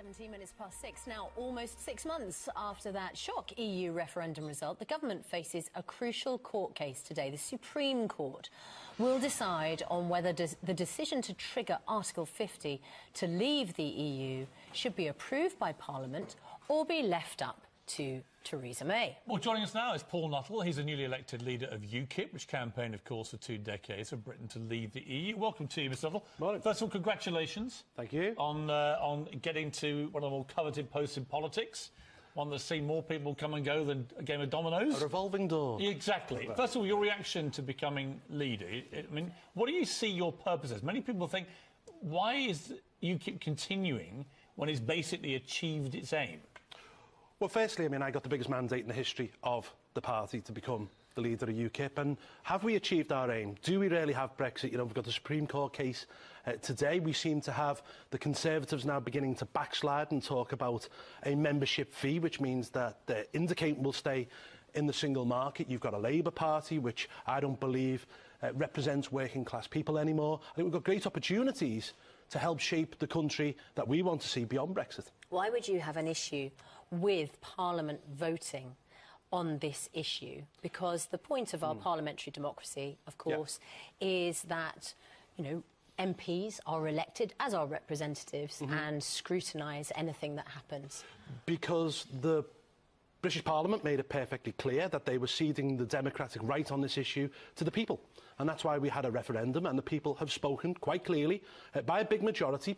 17 minutes past 6 now, almost 6 months after that shock EU referendum result, the government faces a crucial court case today. The Supreme Court will decide on whether the decision to trigger Article 50 to leave the EU should be approved by Parliament or be left up to Theresa May. Well, joining us now is Paul Nuttall. He's a newly elected leader of UKIP, which campaigned, of course, for 2 decades for Britain to leave the EU. Welcome to you, Mr. Nuttall. Morning. First of all, congratulations. Thank you. On getting to one of the more coveted posts in politics, one that's seen more people come and go than a game of dominoes. A revolving door. Exactly. First of all, your reaction to becoming leader. I mean, what do you see your purpose as? Many people think, why is UKIP continuing when it's basically achieved its aim? Well, firstly, I mean, I got the biggest mandate in the history of the party to become the leader of UKIP. And have we achieved our aim? Do we really have Brexit? You know, we've got the Supreme Court case today. We seem to have the Conservatives now beginning to backslide and talk about a membership fee, which means that the Indicate will stay in the single market. You've got a Labour Party, which I don't believe represents working class people anymore. I think we've got great opportunities to help shape the country that we want to see beyond Brexit. Why would you have an issue with Parliament voting on this issue? Because the point of our parliamentary democracy, of course, is that, you know, MPs are elected as our representatives and scrutinise anything that happens. Because the British Parliament made it perfectly clear that they were ceding the democratic right on this issue to the people. And that's why we had a referendum, and the people have spoken quite clearly by a big majority.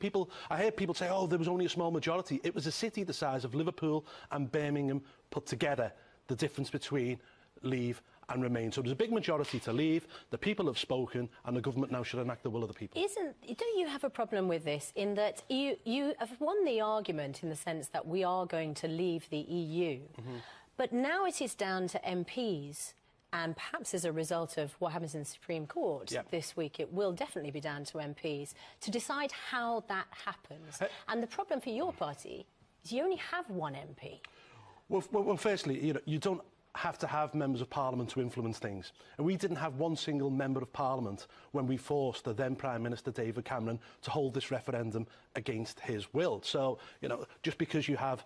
I heard people say, oh, there was only a small majority. It was a city the size of Liverpool and Birmingham put together, the difference between leave and remain. So there's a big majority to leave, the people have spoken, and the government now should enact the will of the people. Don't you have a problem with this in that you have won the argument in the sense that we are going to leave the EU, but now it is down to MPs, and perhaps as a result of what happens in the Supreme Court this week, it will definitely be down to MPs to decide how that happens. And the problem for your party is you only have one MP. Well, firstly, you know, you don't have to have members of Parliament to influence things. And we didn't have one single member of Parliament when we forced the then Prime Minister David Cameron to hold this referendum against his will. So, you know, just because you have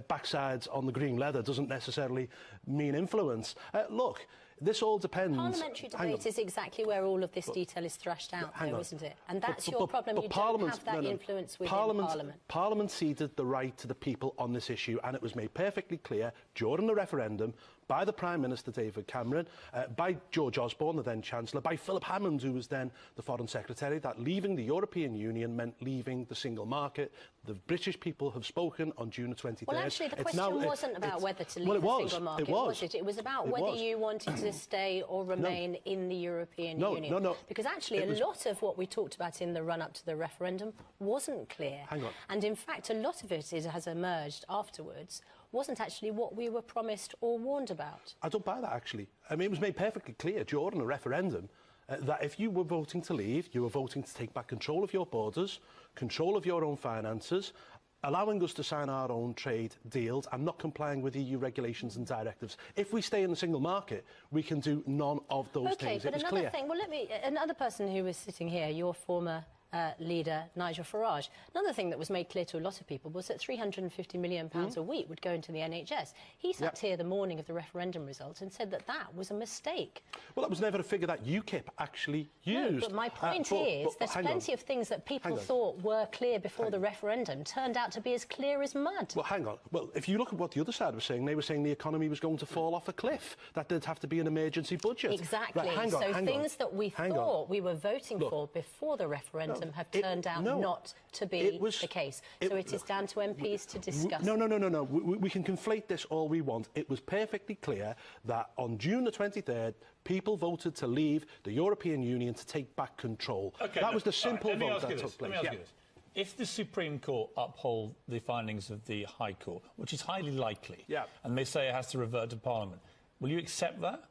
backsides on the green leather doesn't necessarily mean influence. Look, this all depends... Parliamentary debate is exactly where all of this detail is thrashed out, though, isn't it? And that's your problem. You don't have that influence within Parliament. Parliament ceded the right to the people on this issue, and it was made perfectly clear during the referendum by the Prime Minister David Cameron, by George Osborne, the then Chancellor, by Philip Hammond, who was then the Foreign Secretary, that leaving the European Union meant leaving the single market. The British people have spoken on June the 23rd. Well, actually, the question wasn't about whether to leave the single market, was it? It was about whether you wanted to stay or remain in the European Union. No. Because actually, a lot of what we talked about in the run-up to the referendum wasn't clear. Hang on. And in fact, a lot of it has emerged afterwards wasn't actually what we were promised or warned about. I don't buy that, actually. I mean, it was made perfectly clear during the referendum that if you were voting to leave, you were voting to take back control of your borders, control of your own finances, allowing us to sign our own trade deals and not complying with EU regulations and directives. If we stay in the single market, we can do none of those things. Okay, but another thing, another person who was sitting here, your former leader, Nigel Farage, another thing that was made clear to a lot of people was that £350 million a week would go into the NHS. He sat here the morning of the referendum result and said that that was a mistake. Well, that was never a figure that UKIP actually used. No, but my point is there's plenty of things that people thought were clear before the referendum turned out to be as clear as mud. Well, hang on. Well, if you look at what the other side was saying, they were saying the economy was going to fall off a cliff, that there'd have to be an emergency budget. Exactly. Right, things that we thought we were voting for before the referendum have turned out not to be the case. So it is down to MPs to discuss. No. We can conflate this all we want. It was perfectly clear that on June the 23rd, people voted to leave the European Union to take back control. Okay, that was the simple vote that took place. Let me ask you this. If the Supreme Court uphold the findings of the High Court, which is highly likely, and they say it has to revert to Parliament, will you accept that?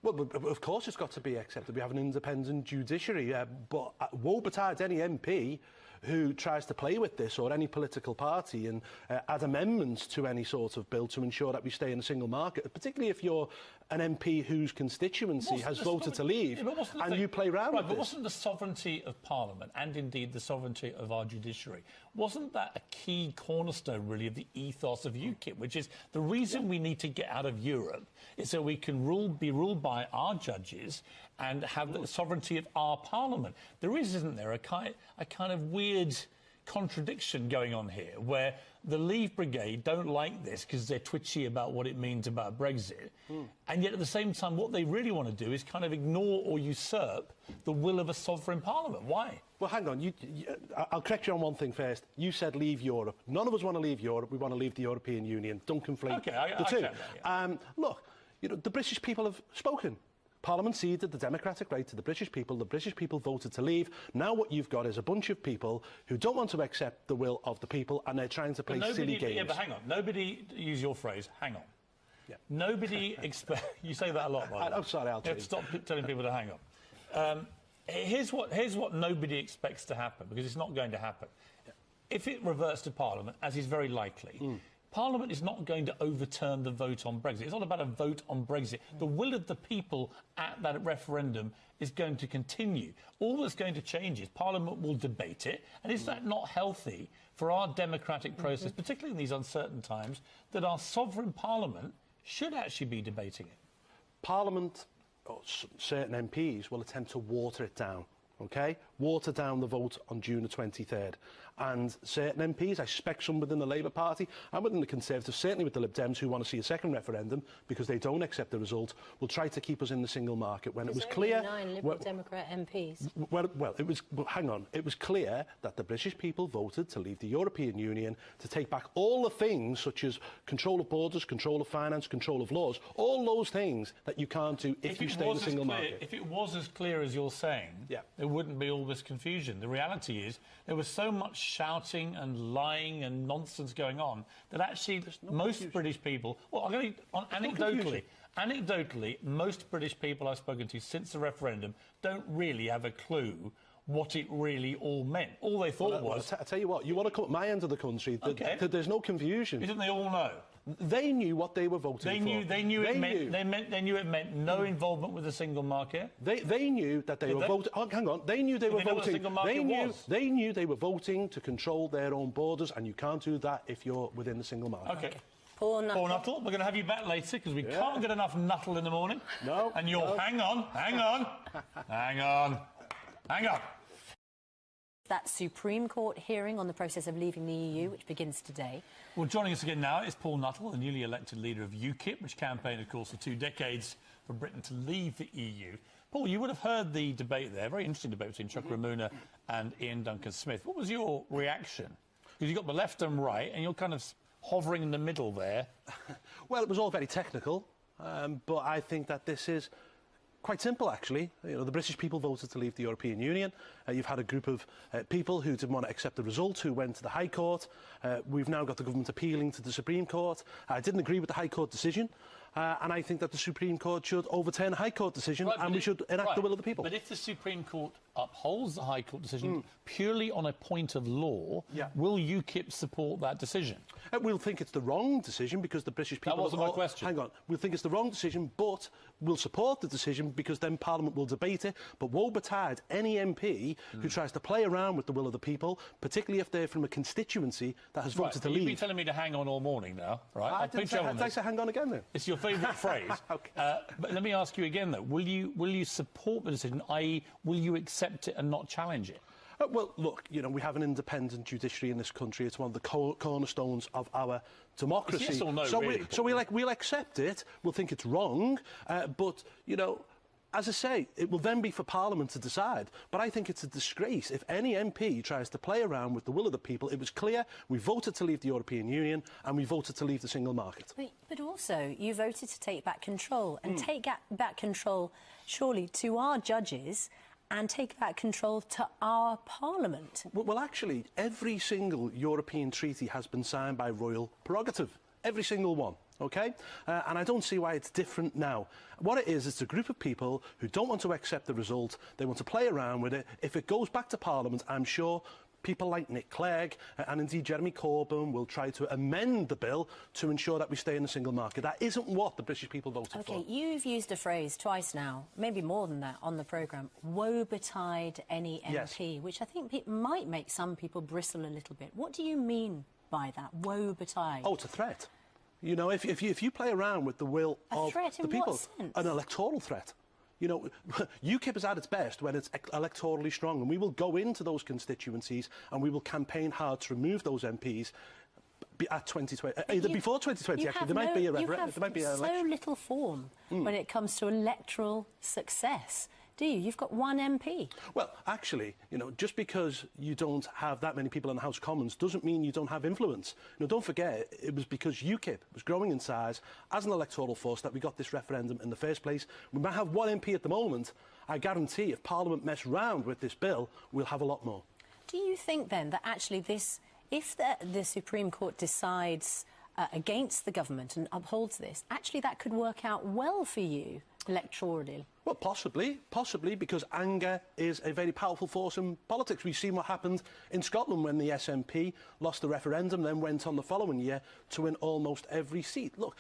Well, of course it's got to be accepted. We have an independent judiciary, but woe betide any MP who tries to play with this, or any political party, and add amendments to any sort of bill to ensure that we stay in a single market, particularly if you're an MP whose constituency has voted to leave, and you play around with this. But wasn't the sovereignty of Parliament, and indeed the sovereignty of our judiciary, wasn't that a key cornerstone, really, of the ethos of UKIP, which is the reason we need to get out of Europe is so we can be ruled by our judges and have the sovereignty of our parliament. There isn't there, a kind of weird contradiction going on here, where the Leave Brigade don't like this because they're twitchy about what it means about Brexit, and yet at the same time what they really want to do is kind of ignore or usurp the will of a sovereign parliament. Why? Well, hang on. I'll correct you on one thing first. You said leave Europe. None of us want to leave Europe. We want to leave the European Union. Don't conflate the two. Look, the British people have spoken. Parliament ceded the democratic right to the British people. The British people voted to leave. Now what you've got is a bunch of people who don't want to accept the will of the people, and they're trying to play silly games. Yeah, but hang on. Nobody, use your phrase, hang on. Yeah. Nobody expect. You say that a lot, by the way. I'm sorry, I'll tell you. Stop telling people to hang on. Here's what nobody expects to happen, because it's not going to happen. Yeah. If it reverts to Parliament, as is very likely, Parliament is not going to overturn the vote on Brexit. It's not about a vote on Brexit. The will of the people at that referendum is going to continue. All that's going to change is Parliament will debate it. And is that not healthy for our democratic process, particularly in these uncertain times, that our sovereign Parliament should actually be debating it? Parliament, or certain MPs, will attempt to water it down. OK? Water down the vote on June the 23rd. And certain MPs, I suspect some within the Labour Party and within the Conservatives, certainly with the Lib Dems who want to see a second referendum because they don't accept the result, will try to keep us in the single market. When it was clear... 9 Liberal Democrat MPs. Hang on. It was clear that the British people voted to leave the European Union, to take back all the things such as control of borders, control of finance, control of laws, all those things that you can't do if you stay in the single market. If it was as clear as you're saying, there wouldn't be all this confusion. The reality is there was so much shouting and lying and nonsense going on that actually most British people... Well, I'm going to... Anecdotally, most British people I've spoken to since the referendum don't really have a clue what it really all meant. All they thought was... I tell you what, you want to come at my end of the country, there's no confusion. Didn't they all know? They knew what they were voting for. They knew it meant no involvement with the single market. They knew that they were voting. Oh, hang on. They knew they were voting. They knew they were voting to control their own borders, and you can't do that if you're within the single market. Okay. Paul Nuttall, we're going to have you back later because we can't get enough Nuttall in the morning. No. And you'll hang on. That Supreme Court hearing on the process of leaving the EU, which begins today. Well, joining us again now is Paul Nuttall, the newly elected leader of UKIP, which campaigned, of course, for 2 decades for Britain to leave the EU. Paul, you would have heard the debate there, very interesting debate between Chuck Ramuna and Ian Duncan-Smith. What was your reaction? Because you've got the left and right, and you're kind of hovering in the middle there. Well, it was all very technical, but I think that this is quite simple, actually. The British people voted to leave the European Union. You've had a group of people who didn't want to accept the result, who went to the High Court. We've now got the government appealing to the Supreme Court. I didn't agree with the High Court decision, and I think that the Supreme Court should overturn the High Court decision, and we should enact the will of the people. But if the Supreme Court upholds the High Court decision purely on a point of law, will UKIP support that decision? We'll think it's the wrong decision because the British people... That wasn't my question. Hang on. We'll think it's the wrong decision, but we'll support the decision because then Parliament will debate it. But woe betide any MP who tries to play around with the will of the people, particularly if they're from a constituency that has voted to leave. You've been telling me to hang on all morning now, right? I didn't say hang on again, then. It's your favourite phrase. Okay. But let me ask you again, though. Will you support the decision, i.e. will you accept it and not challenge it? Well, look, we have an independent judiciary in this country. It's one of the cornerstones of our democracy. Yes or no, we'll accept it. We'll think it's wrong. But, as I say, it will then be for Parliament to decide. But I think it's a disgrace if any MP tries to play around with the will of the people. It was clear we voted to leave the European Union and we voted to leave the single market. But also, you voted to take back control. And take back control, surely, to our judges and take back control to our Parliament. Well, actually, every single European treaty has been signed by royal prerogative. Every single one. OK? And I don't see why it's different now. What it is, it's a group of people who don't want to accept the result. They want to play around with it. If it goes back to Parliament, I'm sure people like Nick Clegg and indeed Jeremy Corbyn will try to amend the bill to ensure that we stay in the single market. That isn't what the British people voted for. OK, you've used a phrase twice now, maybe more than that, on the programme, woe betide any MP, which I think might make some people bristle a little bit. What do you mean by that, woe betide? Oh, it's a threat. You know, if you play around with the will of the people, an electoral threat. You know, UKIP is at its best when it's electorally strong, and we will go into those constituencies and we will campaign hard to remove those MPs at 2020. Either before 2020, actually, there might be a referendum. There might be an election. So little form when it comes to electoral success. Do you? You've got one MP. Well, actually, you know, just because you don't have that many people in the House of Commons doesn't mean you don't have influence. You know, don't forget, it was because UKIP was growing in size as an electoral force that we got this referendum in the first place. We might have one MP at the moment. I guarantee if Parliament mess round with this bill, we'll have a lot more. Do you think, then, that actually this, if the Supreme Court decides against the government and upholds this, actually that could work out well for you electorally? Well, possibly, because anger is a very powerful force in politics. We've seen what happened in Scotland when the SNP lost the referendum, then went on the following year to win almost every seat. Look,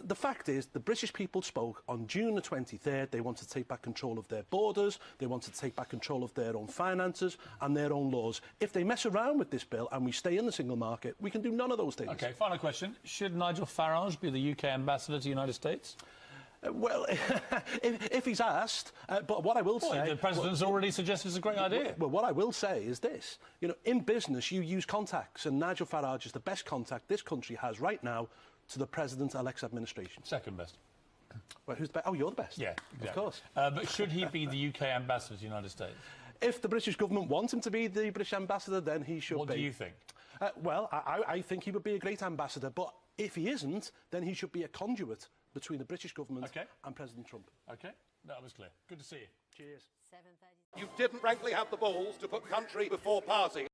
the fact is, the British people spoke on June the 23rd. They wanted to take back control of their borders, they wanted to take back control of their own finances and their own laws. If they mess around with this bill and we stay in the single market, we can do none of those things. OK, final question. Should Nigel Farage be the UK ambassador to the United States? Well, if he's asked, but what I will say... The President's already suggested it's a great idea. Well, what I will say is this. You know, in business, you use contacts, and Nigel Farage is the best contact this country has right now to the President-elect's administration. Second best. Well, who's the best? Oh, you're the best. Yeah, exactly. Of course. But should he be the UK ambassador to the United States? If the British government wants him to be the British ambassador, then he should be. What do you think? Well, I think he would be a great ambassador, but if he isn't, then he should be a conduit between the British government and President Trump. OK, that was clear. Good to see you. Cheers. 7:30. You didn't frankly have the balls to put country before party.